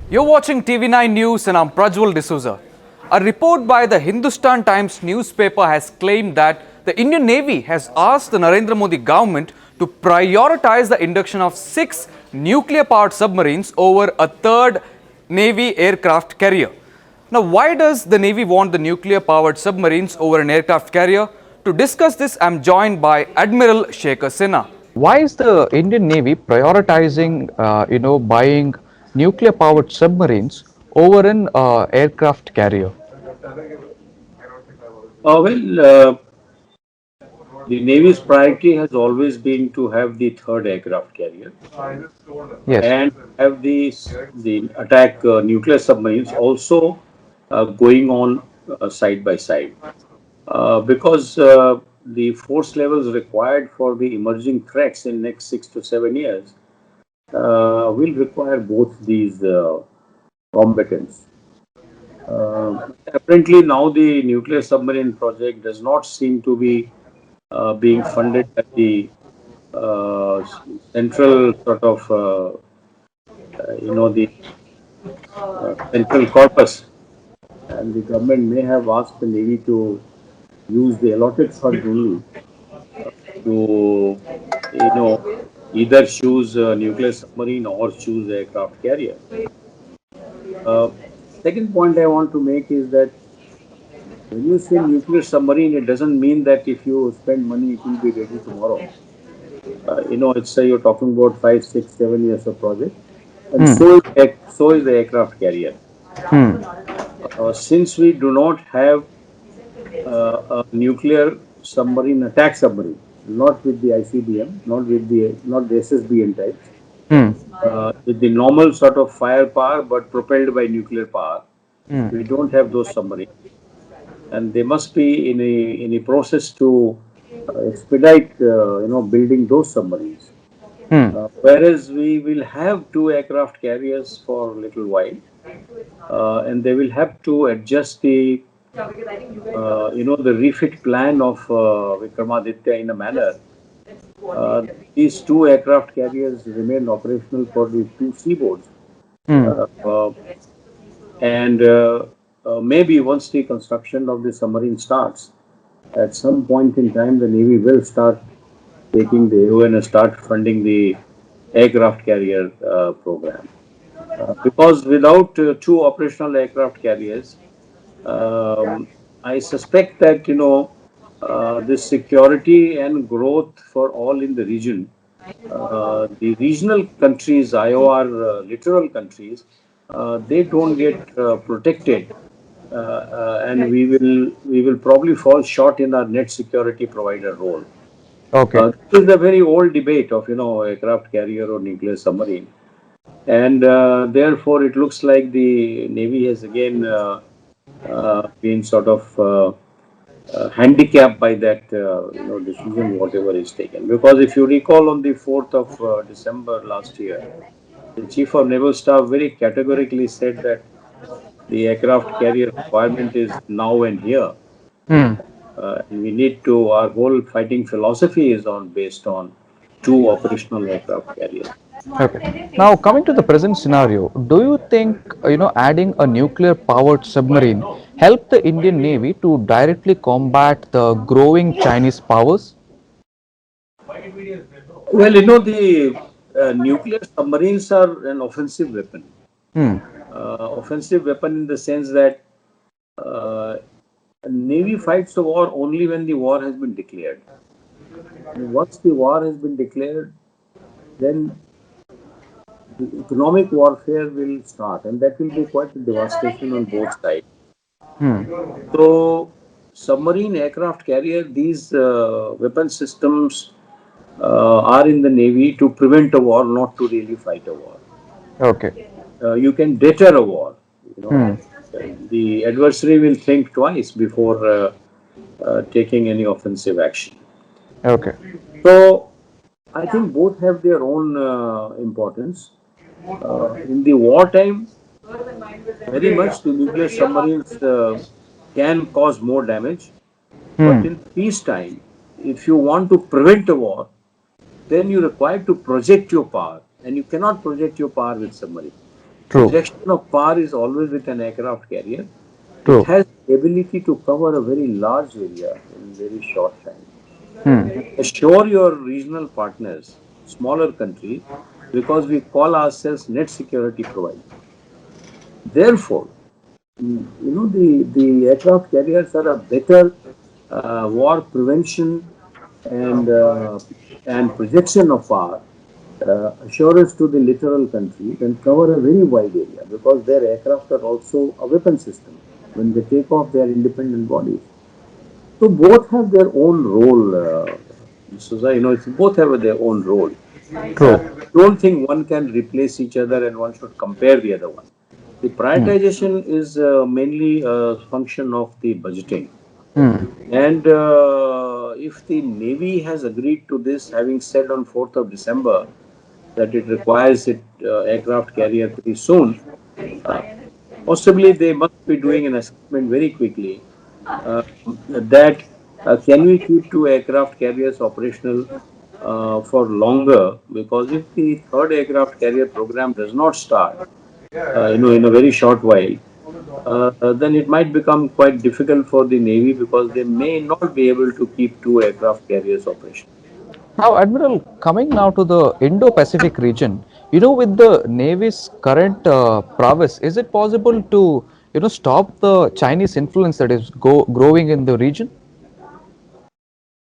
You're watching TV9 News and I'm Prajwal D'Souza. A report by the Hindustan Times newspaper has claimed that the Indian Navy has asked the Narendra Modi government to prioritize the induction of 6 nuclear-powered submarines over a third Navy aircraft carrier. Now, why does the Navy want the nuclear-powered submarines over an aircraft carrier? To discuss this, I'm joined by Admiral Shekhar Sinha. Why is the Indian Navy prioritizing, buying nuclear-powered submarines over an aircraft carrier? Well, the Navy's priority has always been to have the third aircraft carrier Yes. and have the attack nuclear submarines also going on side by side because the force levels required for the emerging threats in next 6 to 7 years will require both these combatants. Apparently, now the nuclear submarine project does not seem to be being funded at the uh, central sort of, the central corpus. And the government may have asked the Navy to use the allotted funds only to, you know, either choose a nuclear submarine or choose aircraft carrier. Uh, Second point I want to make is that when you say nuclear submarine, it doesn't mean that if you spend money, it will be ready tomorrow. It's you're talking about 5, 6, 7 years of project, and Hmm. so is the aircraft carrier. Hmm. Since we do not have a nuclear submarine, attack submarine, not with the ICBM, not the SSBN types, Hmm. with the normal sort of firepower but propelled by nuclear power, Hmm. we don't have those submarines, and they must be in a process to expedite, building those submarines. Hmm. Whereas we will have two aircraft carriers for a little while, and they will have to adjust the refit plan of Vikramaditya in a manner. These two aircraft carriers remain operational for the two seaboards, Hmm. uh, uh, and maybe once the construction of the submarine starts, at some point in time, the Navy will start taking the AO and start funding the aircraft carrier program. Because without two operational aircraft carriers, um, I suspect that this security and growth for all in the region, the regional countries, IOR littoral countries, they don't get protected, and we will probably fall short in our net security provider role. Okay. This is a very old debate of aircraft carrier or nuclear submarine, and therefore it looks like the Navy has again been sort of handicapped by that decision, whatever is taken. Because if you recall, on the 4th of December last year, the Chief of Naval Staff very categorically said that the aircraft carrier requirement is now and here. Hmm. And we need to, our whole fighting philosophy is on based on two operational aircraft carriers. Okay. Now, coming to the present scenario, do you think adding a nuclear-powered submarine help the Indian Navy to directly combat the growing Chinese powers? Well, the nuclear submarines are an offensive weapon. Hmm. Offensive weapon in the sense that uh, Navy fights a war only when the war has been declared. And once the war has been declared, then the economic warfare will start, and that will be quite a devastation on both sides. Hmm. So, submarine aircraft carrier, these weapon systems are in the Navy to prevent a war, not to really fight a war. Okay. You can deter a war. You know, Hmm. the adversary will think twice before taking any offensive action. Okay. So, I think both have their own importance. In the wartime, very much the nuclear submarines can cause more damage. But Hmm. in peacetime, if you want to prevent a war, then you require to project your power, and you cannot project your power with submarine. True. Projection of power is always with an aircraft carrier. It True. has the ability to cover a very large area in very short time. And assure your regional partners, smaller countries, because we call ourselves net security provider. Therefore, the aircraft carriers are a better war prevention and projection of power assurance to the littoral countries and cover a very wide area because their aircraft are also a weapon system. When they take off, they are independent bodies. So both have their own role. So it's both have their own role. True. I don't think one can replace each other and one should compare the other one. The prioritization is mainly a function of the budgeting. And if the Navy has agreed to this, having said on 4th of December that it requires it aircraft carrier pretty soon, uh, possibly they must be doing an assessment very quickly that can we keep two aircraft carriers operational for longer? Because if the third aircraft carrier program does not start, in a very short while, then it might become quite difficult for the Navy because they may not be able to keep two aircraft carriers operational. Now, Admiral, coming now to the Indo-Pacific region, with the Navy's current prowess, is it possible to, stop the Chinese influence that is growing in the region?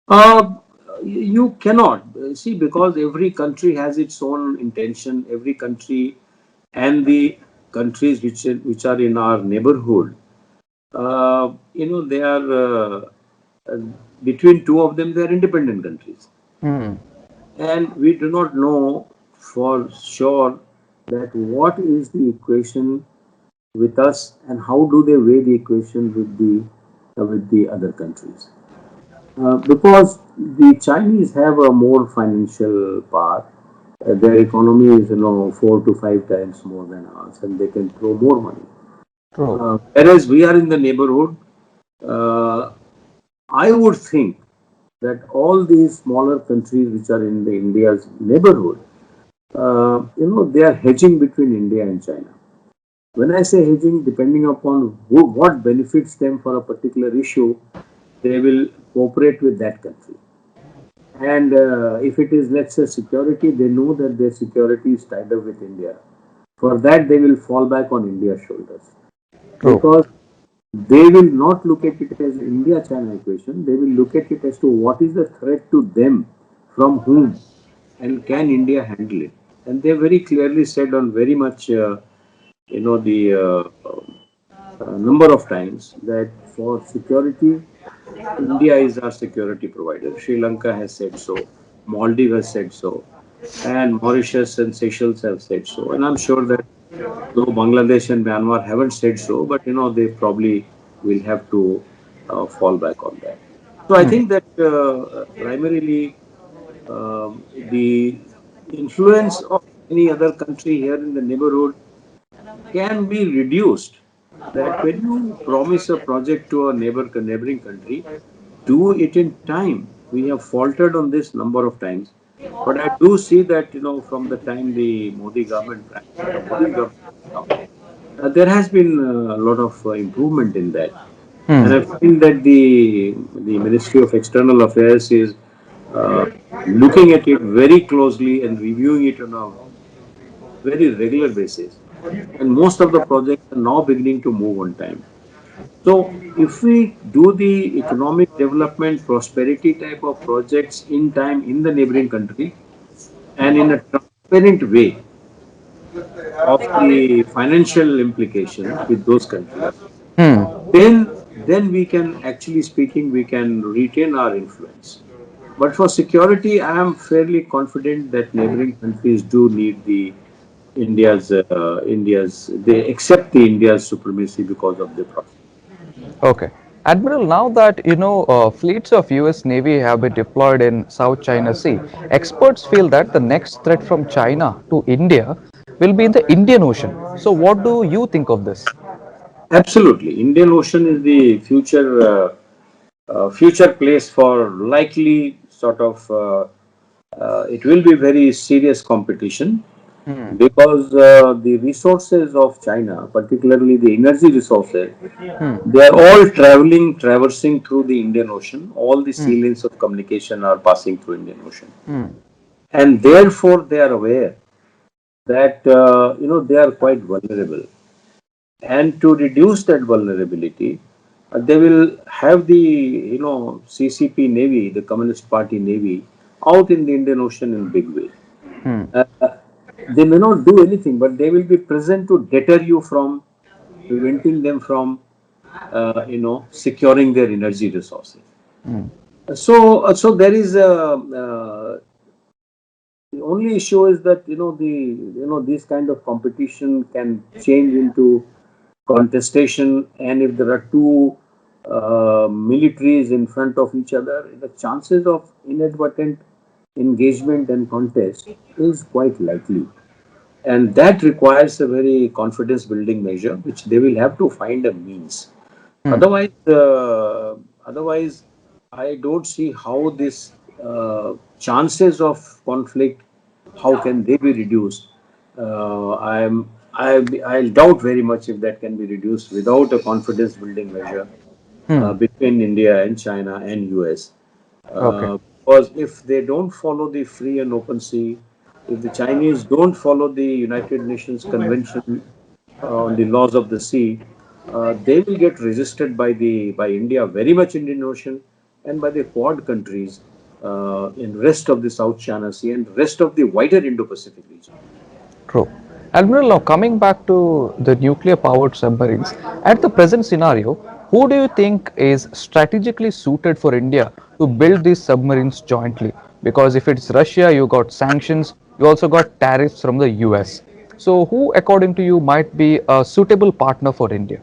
Uh, you cannot see because every country has its own intention. Every country and the countries which are in our neighborhood, they are uh, between two of them. They are independent countries, and we do not know for sure that what is the equation with us and how do they weigh the equation with the other countries. Because the Chinese have a more financial power. Their economy is, 4 to 5 times more than ours, and they can throw more money. True. Whereas we are in the neighborhood, uh, I would think that all these smaller countries which are in the India's neighborhood, they are hedging between India and China. When I say hedging, depending upon what benefits them for a particular issue, they will cooperate with that country. And if it is, let's say, security, they know that their security is tied up with India. For that, they will fall back on India's shoulders True. because they will not look at it as India-China equation. They will look at it as to what is the threat to them, from whom, and can India handle it. And they very clearly said on very much, the number of times that for security, India is our security provider. Sri Lanka has said so. Maldives has said so. And Mauritius and Seychelles have said so. And I'm sure that though Bangladesh and Myanmar haven't said so, but they probably will have to fall back on that. So I think that primarily the influence of any other country here in the neighborhood can be reduced. That when you promise a project to a neighboring country, do it in time. We have faltered on this number of times, but I do see that from the time the Modi government, Prime Minister Modi's government, now, there has been a lot of improvement in that, and I feel that the Ministry of External Affairs is uh, looking at it very closely and reviewing it on a very regular basis. And most of the projects are now beginning to move on time. So, if we do the economic development, prosperity type of projects in time in the neighboring country and in a transparent way of the financial implications with those countries, then we can actually speaking we can retain our influence. But for security, I am fairly confident that neighboring countries do need the India's they accept the India's supremacy because of the process. Okay. Admiral, now that fleets of US Navy have been deployed in South China Sea, experts feel that the next threat from China to India will be in the Indian Ocean. So, what do you think of this? Absolutely, Indian Ocean is the future place for likely sort of. It will be very serious competition. because the resources of China, particularly the energy resources, they are all traversing through the Indian Ocean. All the sea lanes of communication are passing through Indian Ocean, and therefore they are aware that they are quite vulnerable, and to reduce that vulnerability, they will have the CCP Navy, the Communist Party Navy, out in the Indian Ocean in a big way. Uh, they may not do anything, but they will be present to deter you from preventing them from, securing their energy resources. So there is a. The only issue is that these kind of competition can change into contestation, and if there are two militaries in front of each other, the chances of inadvertent engagement and contest is quite likely, and that requires a very confidence building measure, which they will have to find a means. Otherwise, I don't see how this chances of conflict, how can they be reduced? I'll doubt very much if that can be reduced without a confidence building measure between India and China and US. Okay. Because if they don't follow the free and open sea, if the Chinese don't follow the United Nations Convention on the laws of the sea, they will get resisted by India, very much Indian Ocean, and by the Quad countries in rest of the South China Sea and rest of the wider Indo-Pacific region. True. Admiral, now coming back to the nuclear powered submarines, at the present scenario, who do you think is strategically suited for India to build these submarines jointly? Because if it's Russia, you got sanctions, you also got tariffs from the US. So, who, according to you, might be a suitable partner for India?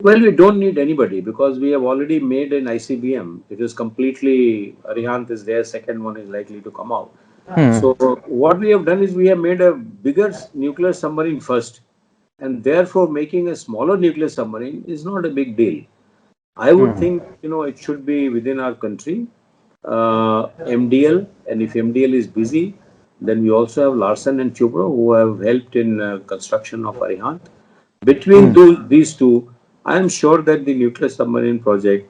Well, we don't need anybody because we have already made an ICBM. It is completely, Arihant is there, second one is likely to come out. So what we have done is we have made a bigger nuclear submarine first, and therefore making a smaller nuclear submarine is not a big deal. I would think it should be within our country, MDL, and if MDL is busy, then we also have Larsen and Toubro who have helped in construction of Arihant. Between these two, I am sure that the nuclear submarine project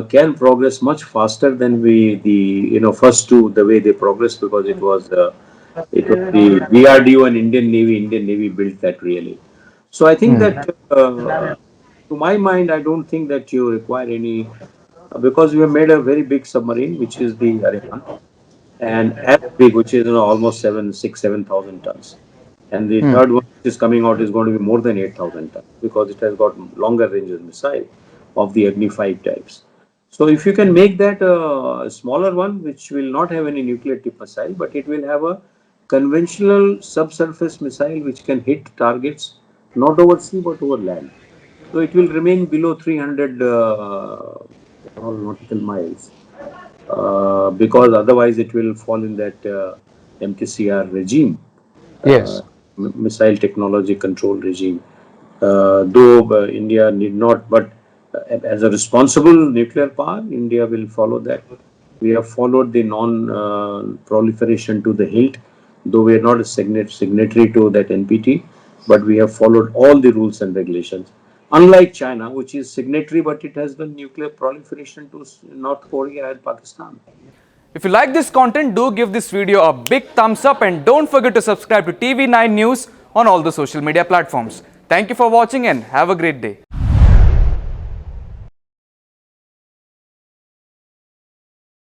can progress much faster than first two, the way they progressed, because it was the DRDO and Indian Navy built that really. So I think that to my mind, I don't think that you require any, because we have made a very big submarine, which is the Arihant, and as big, which is almost 7,000 tons. And the third one which is coming out is going to be more than 8,000 tons because it has got longer ranges missile of the Agni 5 types. So if you can make that a smaller one, which will not have any nuclear tip missile, but it will have a conventional subsurface missile which can hit targets not over sea but over land. So it will remain below 300 nautical miles because otherwise it will fall in that MTCR regime. Yes. Missile technology control regime. Though India need not, but as a responsible nuclear power, India will follow that. We have followed the non-proliferation to the hilt, though we are not a signatory to that NPT, but we have followed all the rules and regulations. Unlike China, which is signatory, but it has done nuclear proliferation to North Korea and Pakistan. If you like this content, do give this video a big thumbs up and don't forget to subscribe to TV9 News on all the social media platforms. Thank you for watching and have a great day.